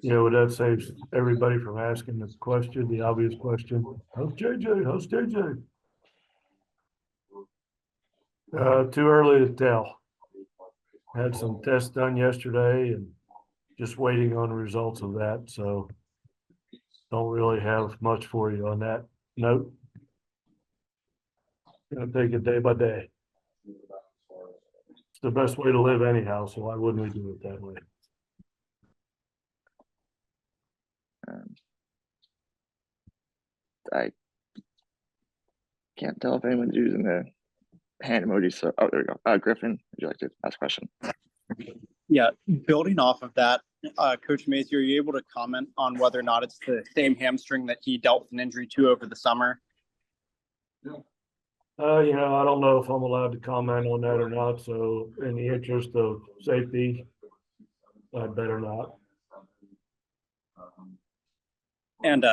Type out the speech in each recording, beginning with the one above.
Well, that saves everybody from asking the question, the obvious question. How's JJ? How's JJ? Too early to tell. Had some tests done yesterday and just waiting on results of that, so don't really have much for you on that note. Gonna take it day by day. It's the best way to live anyhow, so why wouldn't we do it that way? I can't tell if anyone's using the hand emoji. So, oh, there we go. Griffin, would you like to ask a question? Yeah, building off of that, Coach Mazey, are you able to comment on whether or not it's the same hamstring that he dealt with an injury to over the summer? I don't know if I'm allowed to comment on that or not, so in the interest of safety, I'd better not. And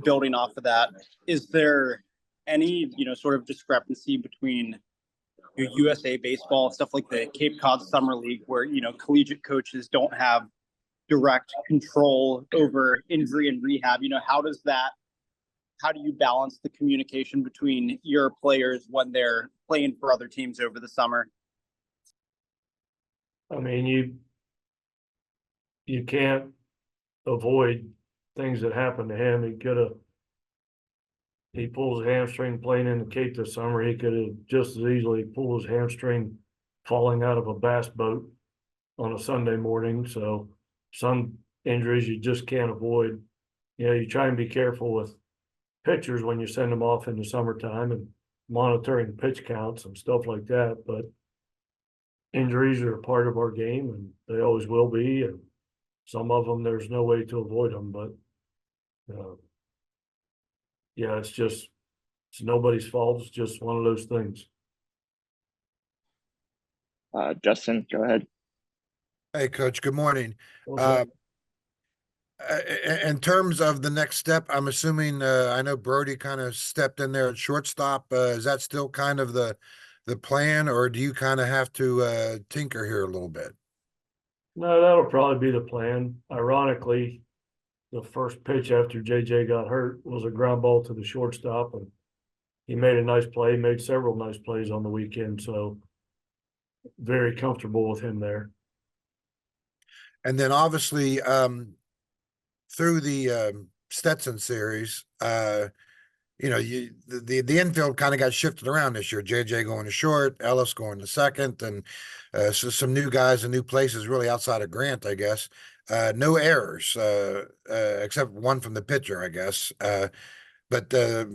building off of that, is there any, sort of discrepancy between your USA baseball, stuff like the Cape Cod Summer League, where, collegiate coaches don't have direct control over injury and rehab? How do you balance the communication between your players when they're playing for other teams over the summer? I mean, you can't avoid things that happened to him. He pulls a hamstring playing in the Cape this summer. He could have just as easily pulled his hamstring falling out of a bass boat on a Sunday morning. So some injuries you just can't avoid. You try and be careful with pitchers when you send them off in the summertime and monitoring pitch counts and stuff like that. But injuries are a part of our game and they always will be. And some of them, there's no way to avoid them, but it's nobody's fault. It's just one of those things. Justin, go ahead. Hey, Coach. Good morning. In terms of the next step, I'm assuming I know Brody kind of stepped in there at shortstop. Is that still kind of the plan, or do you kind of have to tinker here a little bit? No, that'll probably be the plan. Ironically, the first pitch after JJ got hurt was a ground ball to the shortstop, and he made a nice play, made several nice plays on the weekend. So very comfortable with him there. And then obviously through the Stetson series, the infield kind of got shifted around this year. JJ going to short, Ellis going to second, and so some new guys in new places really outside of Grant, I guess. No errors, except one from the pitcher, I guess. But the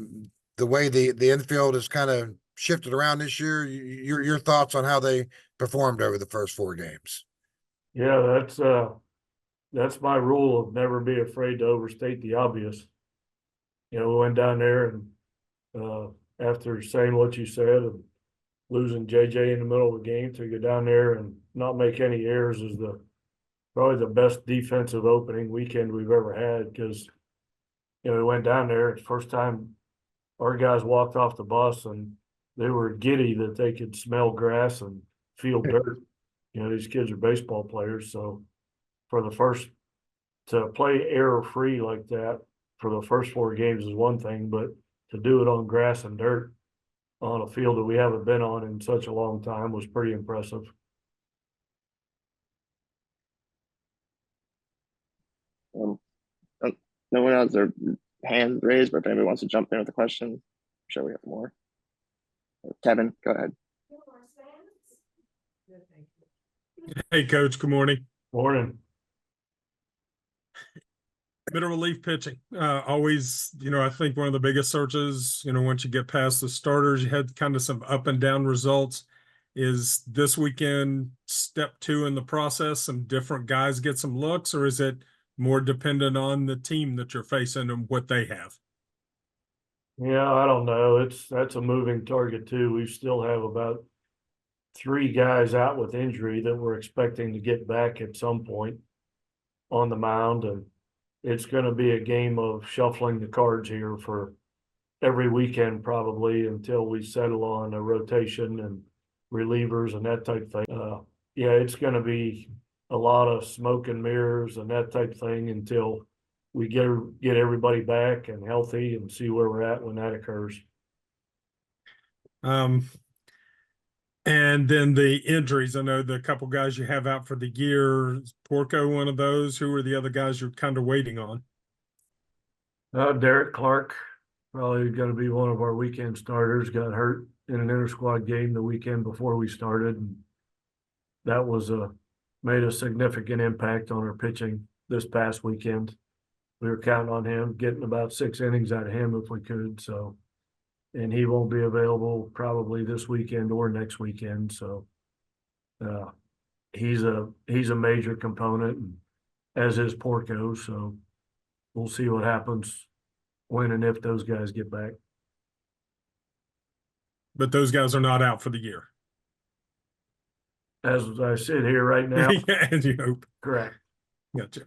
way the infield is kind of shifted around this year, your thoughts on how they performed over the first 4 games? Yeah, that's my rule of never be afraid to overstate the obvious. We went down there and after saying what you said and losing JJ in the middle of the game, to go down there and not make any errors is probably the best defensive opening weekend we've ever had, because we went down there, first time our guys walked off the bus and they were giddy that they could smell grass and feel dirt. These kids are baseball players, so to play error free like that for the first 4 games is one thing, but to do it on grass and dirt on a field that we haven't been on in such a long time was pretty impressive. No one has their hands raised, but if anybody wants to jump in with a question, I'm sure we have more. Kevin, go ahead. Hey, Coach. Good morning. Morning. Middle relief pitching. Always, I think one of the biggest searches, once you get past the starters, you had kind of some up and down results. Is this weekend step 2 in the process? Some different guys get some looks, or is it more dependent on the team that you're facing and what they have? Yeah, I don't know. That's a moving target too. We still have about 3 guys out with injury that we're expecting to get back at some point on the mound, and it's going to be a game of shuffling the cards here for every weekend probably until we settle on a rotation and relievers and that type of thing. It's going to be a lot of smoke and mirrors and that type of thing until we get everybody back and healthy and see where we're at when that occurs. And then the injuries. I know the couple guys you have out for the year. Is Porco, one of those. Who are the other guys you're kind of waiting on? Derek Clark, probably going to be one of our weekend starters, got hurt in an inter-squad game the weekend before we started. And that was made a significant impact on our pitching this past weekend. We were counting on him, getting about 6 innings out of him if we could. So, and he won't be available probably this weekend or next weekend. So, he's a major component, and as is Porco. So, we'll see what happens when and if those guys get back. But those guys are not out for the year. As I sit here right now, Yeah, and you hope. correct. Gotcha.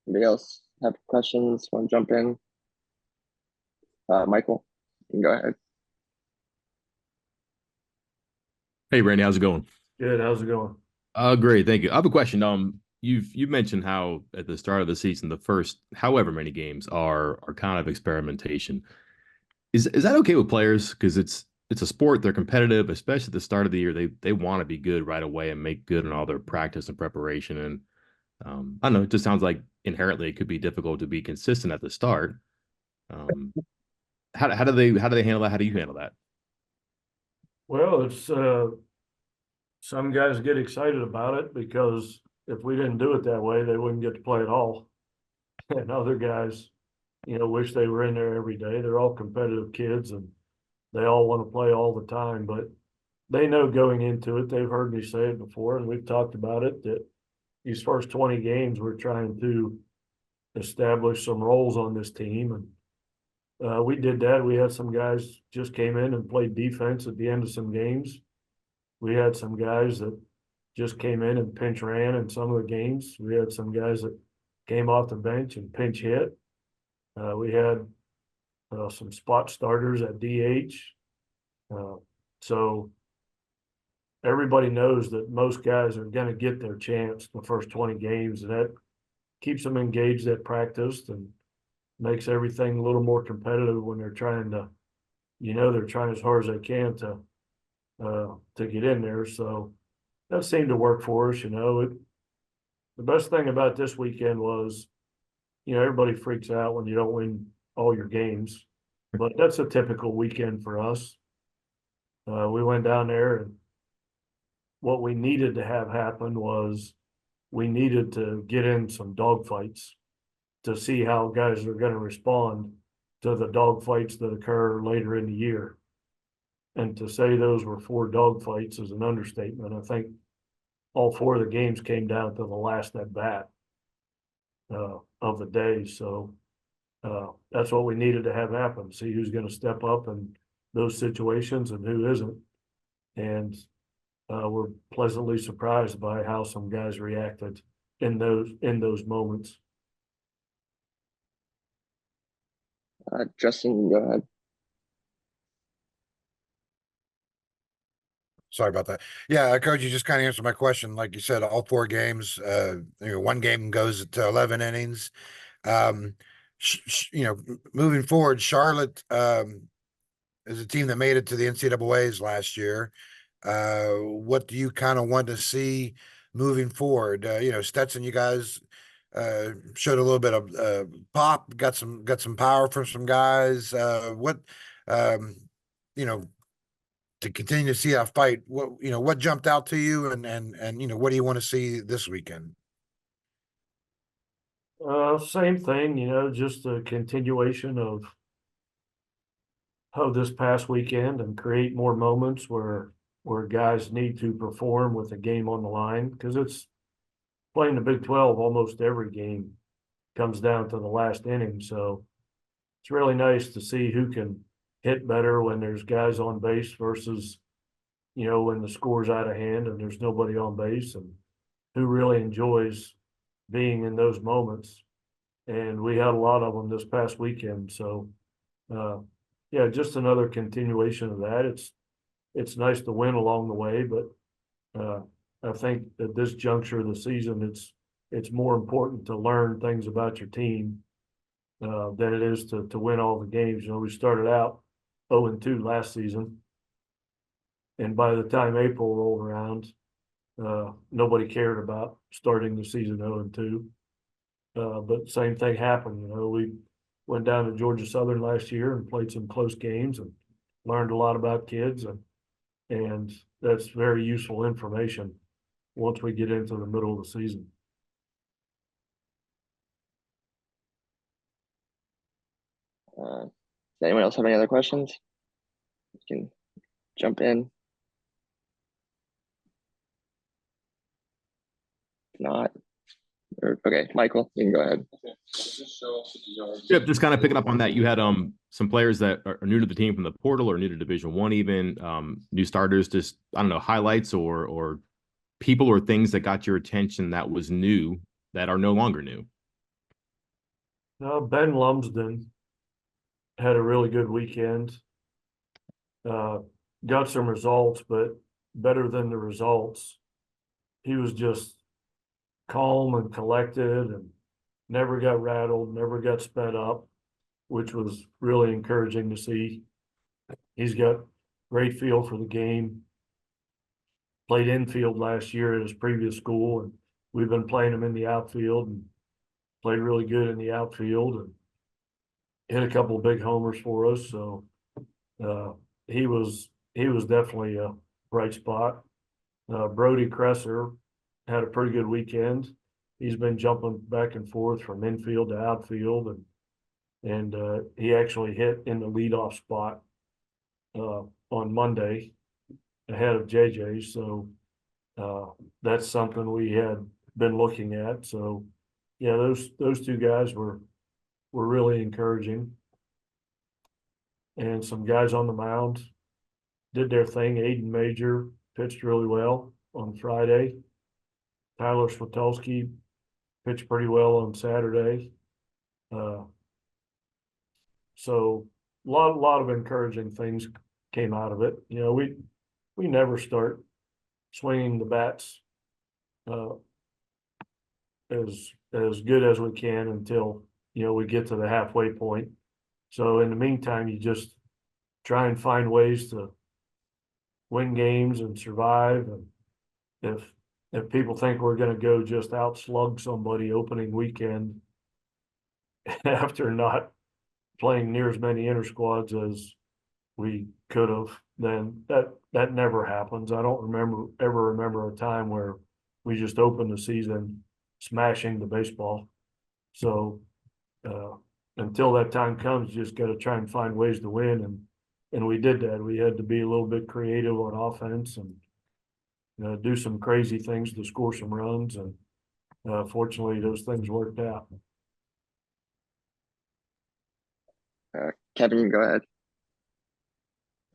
Anybody else have questions? Want to jump in? Michael, you can go ahead. Hey, Randy, how's it going? Good. How's it going? Great, thank you. I have a question. You've mentioned how at the start of the season, the first however many games are kind of experimentation. Is that okay with players? Because it's a sport, they're competitive, especially at the start of the year. They want to be good right away and make good on all their practice and preparation. And I don't know, it just sounds like inherently it could be difficult to be consistent at the start. How do they handle that? How do you handle that? Well, it's some guys get excited about it because if we didn't do it that way, they wouldn't get to play at all. And other guys, wish they were in there every day. They're all competitive kids and they all want to play all the time, but they know going into it, they've heard me say it before, and we've talked about it, that these first 20 games, we're trying to establish some roles on this team. And we did that. We had some guys just came in and played defense at the end of some games. We had some guys that just came in and pinch ran in some of the games. We had some guys that came off the bench and pinch hit. We had some spot starters at DH. So everybody knows that most guys are going to get their chance the first 20 games, and that keeps them engaged at practice and makes everything a little more competitive when they're trying to, they're trying as hard as they can to get in there. So that seemed to work for us. The best thing about this weekend was, everybody freaks out when you don't win all your games, but that's a typical weekend for us. We went down there, and what we needed to have happen was we needed to get in some dogfights to see how guys are going to respond to the dogfights that occur later in the year. And to say those were 4 dogfights is an understatement. I think all 4 of the games came down to the last at bat of the day. So that's what we needed to have happen. See who's going to step up in those situations and who isn't. And we're pleasantly surprised by how some guys reacted in those moments. Justin, go ahead. Sorry about that. Yeah, Coach, you just kind of answered my question. Like you said, all 4 games, one game goes to 11 innings. Moving forward, Charlotte is a team that made it to the NCAAs last year. What do you kind of want to see moving forward? Stetson, you guys showed a little bit of pop, got some power from some guys. To continue to see that fight, what jumped out to you, and what do you want to see this weekend? Same thing, just a continuation of this past weekend and create more moments where guys need to perform with a game on the line, because it's playing the Big 12. Almost every game comes down to the last inning. So it's really nice to see who can hit better when there's guys on base versus, when the score's out of hand and there's nobody on base, and who really enjoys being in those moments. And we had a lot of them this past weekend. So, yeah, just another continuation of that. it's nice to win along the way, but I think at this juncture of the season, it's more important to learn things about your team than it is to win all the games. You know, we started out 0-2 last season, and by the time April rolled around, nobody cared about starting the season 0-2. But same thing happened. You know, we went down to Georgia Southern last year and played some close games and learned a lot about kids, and that's very useful information once we get into the middle of the season. Does anyone else have any other questions? You can jump in. If not, okay, Michael, you can go ahead. Yep, just kind of picking up on that. You had some players that are new to the team from the portal or new to Division I, even new starters. Just I don't know, highlights or people or things that got your attention that was new that are no longer new. Ben Lumsden had a really good weekend. Got some results, but better than the results, he was just calm and collected and never got rattled, never got sped up, which was really encouraging to see. He's got great feel for the game. Played infield last year at his previous school, and we've been playing him in the outfield and played really good in the outfield and hit a couple of big homers for us. So he was definitely a bright spot. Brody Kresser had a pretty good weekend. He's been jumping back and forth from infield to outfield, and he actually hit in the leadoff spot on Monday ahead of JJ. So that's something we had been looking at. So yeah, those two guys were really encouraging. And some guys on the mound did their thing. Aiden Major pitched really well on Friday. Tyler Swatowski pitched pretty well on Saturday. So a lot of encouraging things came out of it. You know, we never start swinging the bats as good as we can until, you know, we get to the halfway point. So in the meantime, you just try and find ways to win games and survive. And if people think we're going to go just out slug somebody opening weekend after not playing near as many inter squads as we could have, then that never happens. I don't ever remember a time where we just opened the season smashing the baseball. So until that time comes, you just got to try and find ways to win, and we did that. We had to be a little bit creative on offense and do some crazy things to score some runs, and fortunately those things worked out. Kevin, you can go ahead.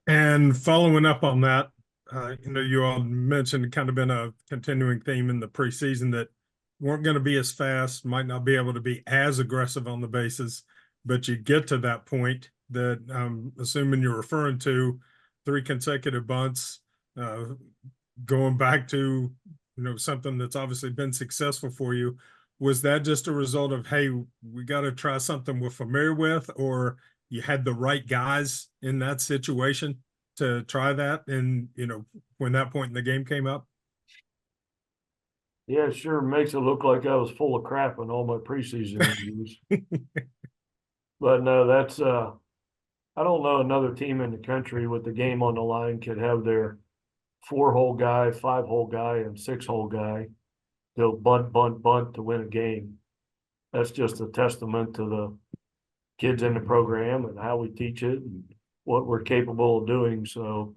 And following up on that, you all mentioned kind of been a continuing theme in the preseason that weren't going to be as fast, might not be able to be as aggressive on the bases, but you get to that point that I'm assuming you're referring to 3 consecutive bunts, going back to, something that's obviously been successful for you. Was that just a result of, hey, we got to try something we're familiar with, or you had the right guys in that situation to try that? And, when that point in the game came up? Yeah, it sure makes it look like I was full of crap in all my preseason interviews. But no, that's I don't know another team in the country with the game on the line could have their 4-hole guy, 5-hole guy, and 6-hole guy. They'll bunt to win a game. That's just a testament to the kids in the program and how we teach it and what we're capable of doing. So,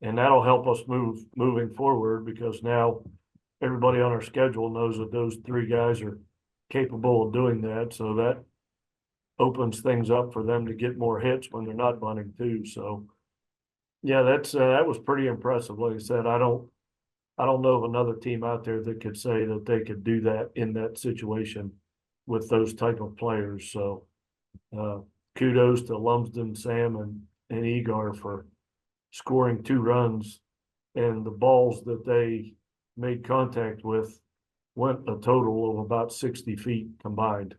and that'll help us moving forward, because now everybody on our schedule knows that those 3 guys are capable of doing that. So that opens things up for them to get more hits when they're not bunting too. So yeah, that was pretty impressive. Like I said, I don't know of another team out there that could say that they could do that in that situation with those type of players. So kudos to Lumsden, Sam, and Egar for scoring 2 runs, and the balls that they made contact with went a total of about 60 feet combined.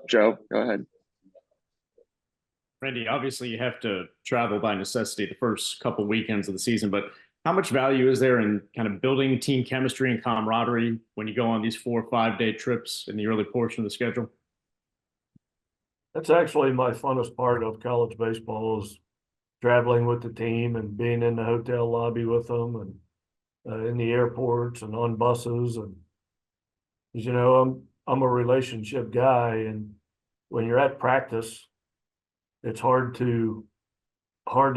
Joe, go ahead. Randy, obviously you have to travel by necessity the first couple weekends of the season, but how much value is there in kind of building team chemistry and camaraderie when you go on these 4 or 5 day trips in the early portion of the schedule? That's actually my funnest part of college baseball is traveling with the team and being in the hotel lobby with them and in the airports and on buses. And you know, I'm a relationship guy, and when you're at practice, it's hard to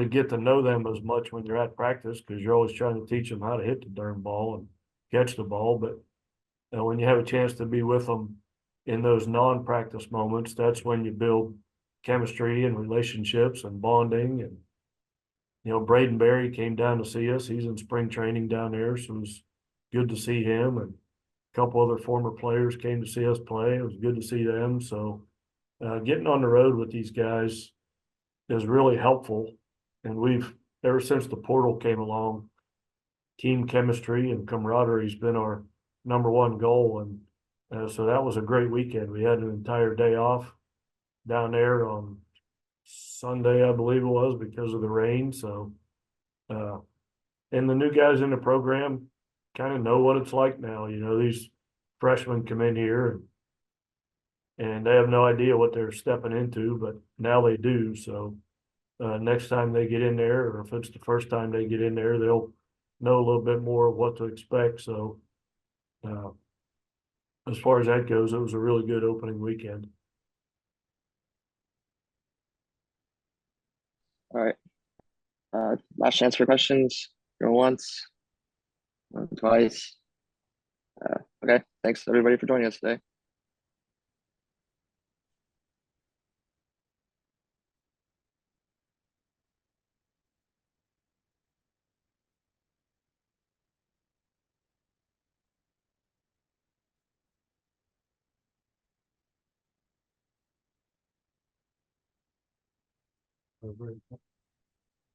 get to know them as much when you're at practice because you're always trying to teach them how to hit the darn ball and catch the ball. But when you have a chance to be with them in those non-practice moments, that's when you build chemistry and relationships and bonding. And you know, Braden Berry came down to see us. He's in spring training down there, so it was good to see him. And a couple other former players came to see us play. It was good to see them. So getting on the road with these guys is really helpful. And we've, ever since the portal came along, team chemistry and camaraderie has been our #1 goal. And so that was a great weekend. We had an entire day off down there on Sunday, I believe it was, because of the rain. So, and the new guys in the program kind of know what it's like now. You know, these freshmen come in here and they have no idea what they're stepping into, but now they do. So, next time they get in there, or if it's the first time they get in there, they'll know a little bit more of what to expect. So, as far as that goes, it was a really good opening weekend. All right. Last chance for questions. Go once, twice. Okay. Thanks everybody for joining us today. Very